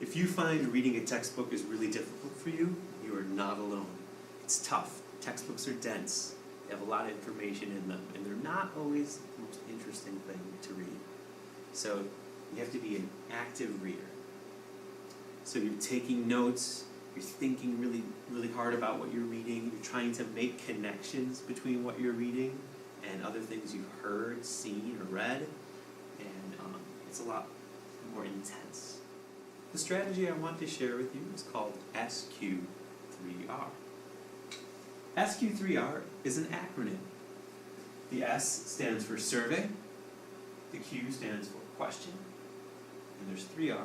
If you find reading a textbook is really difficult for you, you are not alone. It's tough. Textbooks are dense. They have a lot of information in them, and they're not always the most interesting thing to read. So you have to be an active reader. So you're taking notes, you're thinking really, really hard about what you're reading, you're trying to make connections between what you're reading and other things you've heard, seen, or read, and it's a lot more intense. The strategy I want to share with you is called SQ3R. SQ3R is an acronym. The S stands for survey, the Q stands for question, and there's 3 R's.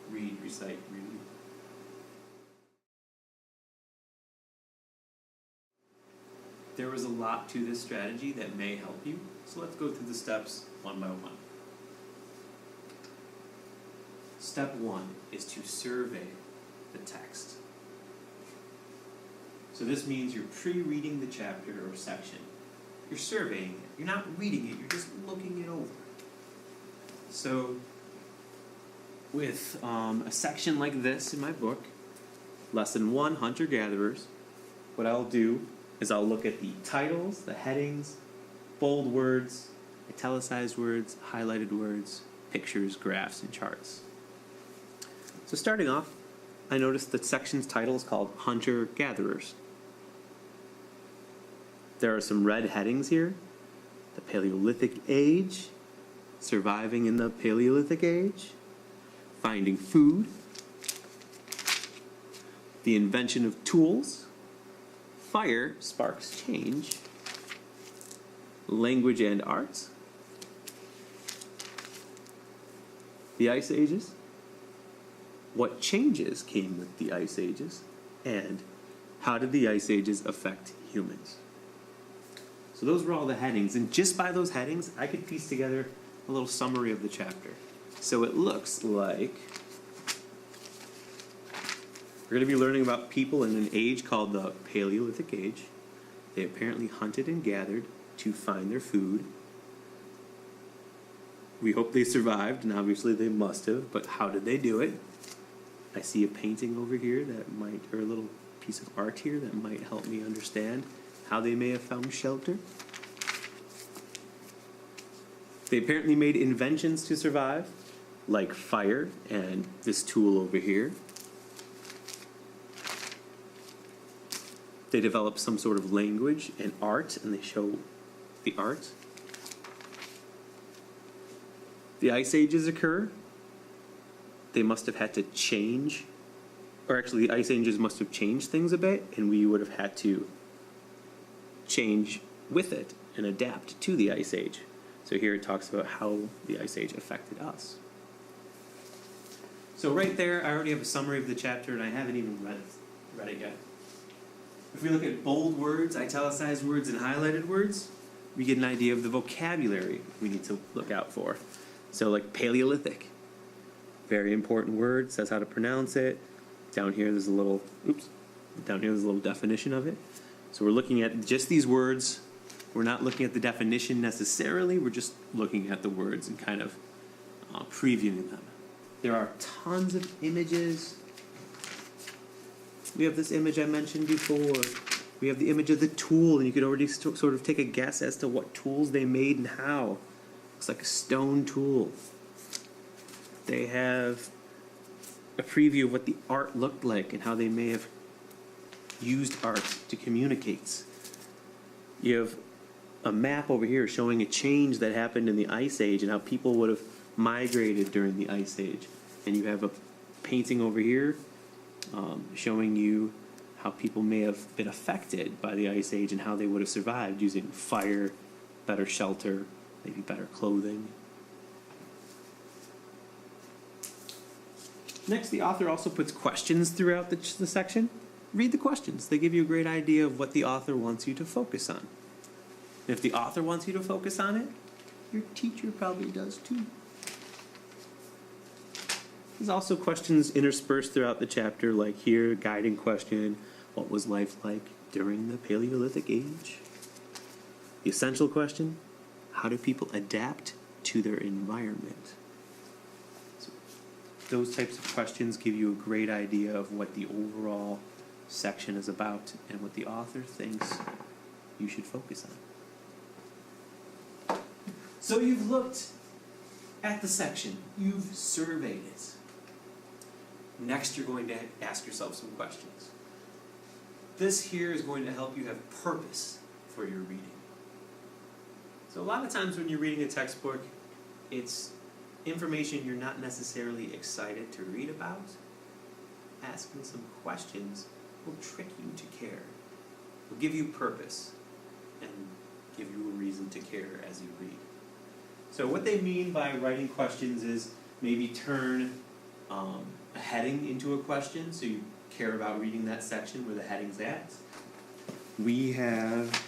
Read, recite, review. There was a lot to this strategy that may help you, so let's go through the steps one by one. Step 1 is to survey the text. So this means you're pre-reading the chapter or section. You're surveying it. You're not reading it, you're just looking it over. So with a section like this in my book, Lesson 1, Hunter-Gatherers, what I'll do is I'll look at the titles, the headings, bold words, italicized words, highlighted words, pictures, graphs, and charts. So starting off, I noticed the section's title is called Hunter-Gatherers. There are some red headings here. The Paleolithic Age, Surviving in the Paleolithic Age, Finding Food, The Invention of Tools, Fire Sparks Change, Language and Arts, The Ice Ages, What Changes Came with the Ice Ages, and How Did the Ice Ages Affect Humans? So those were all the headings, and just by those headings, I could piece together a little summary of the chapter. So it looks like we're going to be learning about people in an age called the Paleolithic Age. They apparently hunted and gathered to find their food. We hope they survived, and obviously they must have, but how did they do it? I see a painting over here that might, or a little piece of art here that might help me understand how they may have found shelter. They apparently made inventions to survive, like fire and this tool over here. They developed some sort of language and art, and they show the art. The Ice Ages occur. They must have had to change, or actually the Ice Ages must have changed things a bit, and we would have had to change with it and adapt to the Ice Age. So here it talks about how the Ice Age affected us. So right there, I already have a summary of the chapter, and I haven't even read it yet. If we look at bold words, italicized words, and highlighted words, we get an idea of the vocabulary we need to look out for. So like Paleolithic, very important word, says how to pronounce it. Down here there's a little definition of it. So we're looking at just these words. We're not looking at the definition necessarily, we're just looking at the words and kind of previewing them. There are tons of images. We have this image I mentioned before. We have the image of the tool, and you could already sort of take a guess as to what tools they made and how. Looks like a stone tool. They have a preview of what the art looked like and how they may have used art to communicate. You have a map over here showing a change that happened in the Ice Age and how people would have migrated during the Ice Age. And you have a painting over here showing you how people may have been affected by the Ice Age and how they would have survived using fire, better shelter, maybe better clothing. Next, the author also puts questions throughout the section. Read the questions. They give you a great idea of what the author wants you to focus on. And if the author wants you to focus on it, your teacher probably does too. There's also questions interspersed throughout the chapter, like here, guiding question, what was life like during the Paleolithic Age? The essential question, how do people adapt to their environment? So those types of questions give you a great idea of what the overall section is about and what the author thinks you should focus on. So you've looked at the section, you've surveyed it. Next, you're going to ask yourself some questions. This here is going to help you have purpose for your reading. So a lot of times when you're reading a textbook, it's information you're not necessarily excited to read about. Asking some questions will trick you to care. Will give you purpose and give you a reason to care as you read. So what they mean by writing questions is maybe turn a heading into a question, so you care about reading that section where the heading's at. We have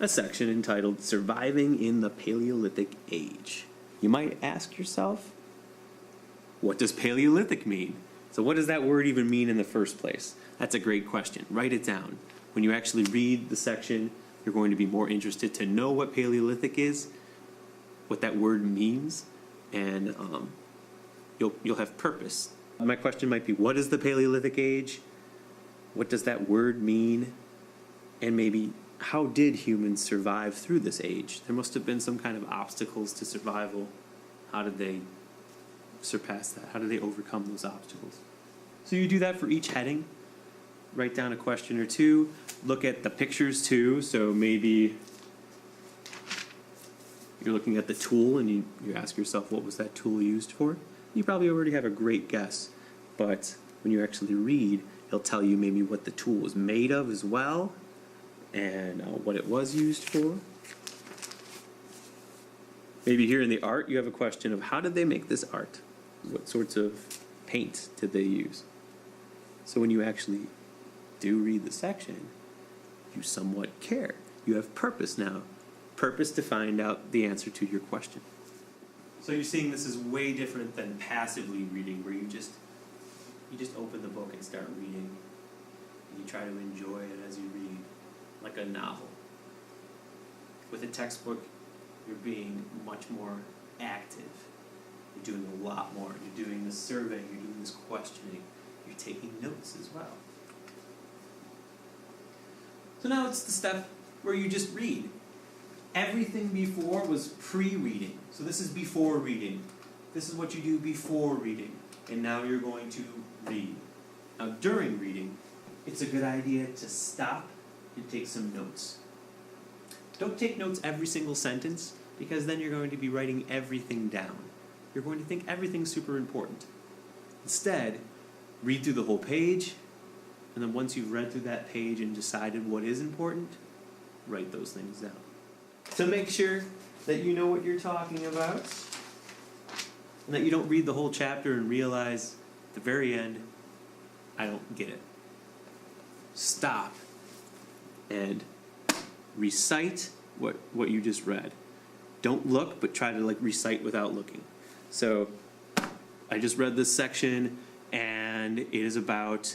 a section entitled Surviving in the Paleolithic Age. You might ask yourself, what does Paleolithic mean? So what does that word even mean in the first place? That's a great question. Write it down. When you actually read the section, you're going to be more interested to know what Paleolithic is, what that word means, and you'll have purpose. My question might be, what is the Paleolithic Age? What does that word mean? And maybe, how did humans survive through this age? There must have been some kind of obstacles to survival. How did they surpass that? How did they overcome those obstacles? So you do that for each heading. Write down a question or two. Look at the pictures too. So maybe you're looking at the tool and you ask yourself, what was that tool used for? You probably already have a great guess, but when you actually read, it'll tell you maybe what the tool was made of as well, and what it was used for. Maybe here in the art, you have a question of how did they make this art? What sorts of paint did they use? So when you actually do read the section, you somewhat care. You have purpose now. Purpose to find out the answer to your question. So you're seeing this is way different than passively reading, where you just open the book and start reading, and you try to enjoy it as you read, like a novel. With a textbook, you're being much more active. You're doing a lot more. You're doing this surveying, you're doing this questioning, you're taking notes as well. So now it's the step where you just read. Everything before was pre-reading. So this is before reading. This is what you do before reading. And now you're going to read. Now during reading, it's a good idea to stop and take some notes. Don't take notes every single sentence, because then you're going to be writing everything down. You're going to think everything's super important. Instead, read through the whole page, and then once you've read through that page and decided what is important, write those things down. So make sure that you know what you're talking about, and that you don't read the whole chapter and realize at the very end, I don't get it. Stop and recite what you just read. Don't look, but try to recite without looking. So I just read this section, and it is about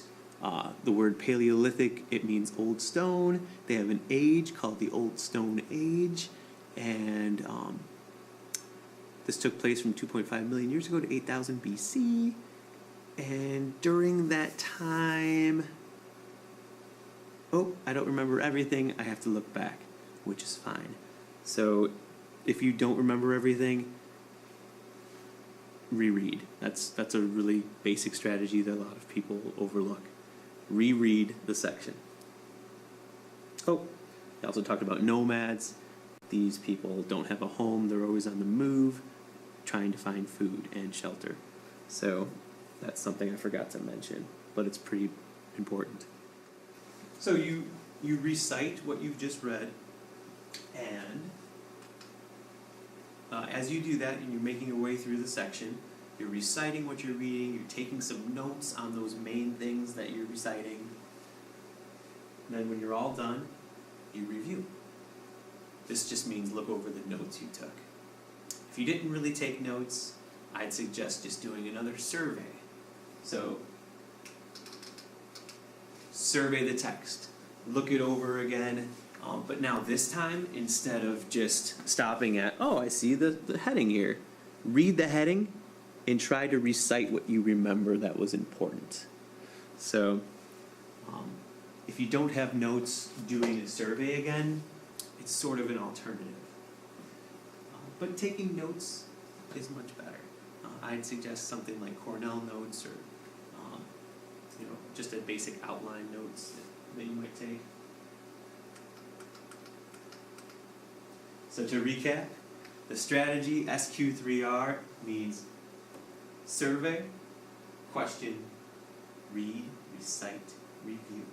the word Paleolithic. It means old stone. They have an age called the Old Stone Age, and this took place from 2.5 million years ago to 8,000 BC. And during that time, I don't remember everything. I have to look back, which is fine. So if you don't remember everything, reread. That's a really basic strategy that a lot of people overlook. Reread the section. I also talked about nomads. These people don't have a home. They're always on the move, trying to find food and shelter. So that's something I forgot to mention, but it's pretty important. So you recite what you've just read, and as you do that and you're making your way through the section, you're reciting what you're reading, you're taking some notes on those main things that you're reciting. And then when you're all done, you review. This just means look over the notes you took. If you didn't really take notes, I'd suggest just doing another survey. So, survey the text. Look it over again. But now this time, instead of just stopping at, I see the heading here. Read the heading and try to recite what you remember that was important. So, if you don't have notes doing a survey again, it's sort of an alternative. But taking notes is much better. I'd suggest something like Cornell notes or just a basic outline notes that you might take. So to recap, the strategy SQ3R means survey, question, read, recite, review.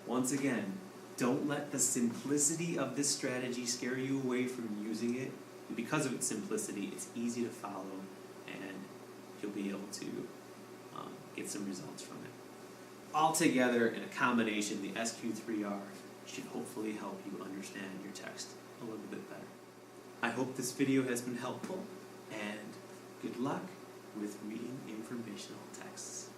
Once again, don't let the simplicity of this strategy scare you away from using it. Because of its simplicity, it's easy to follow, and you'll be able to get some results from it. Altogether, in a combination, the SQ3R should hopefully help you understand your text a little bit better. I hope this video has been helpful, and good luck with reading informational texts.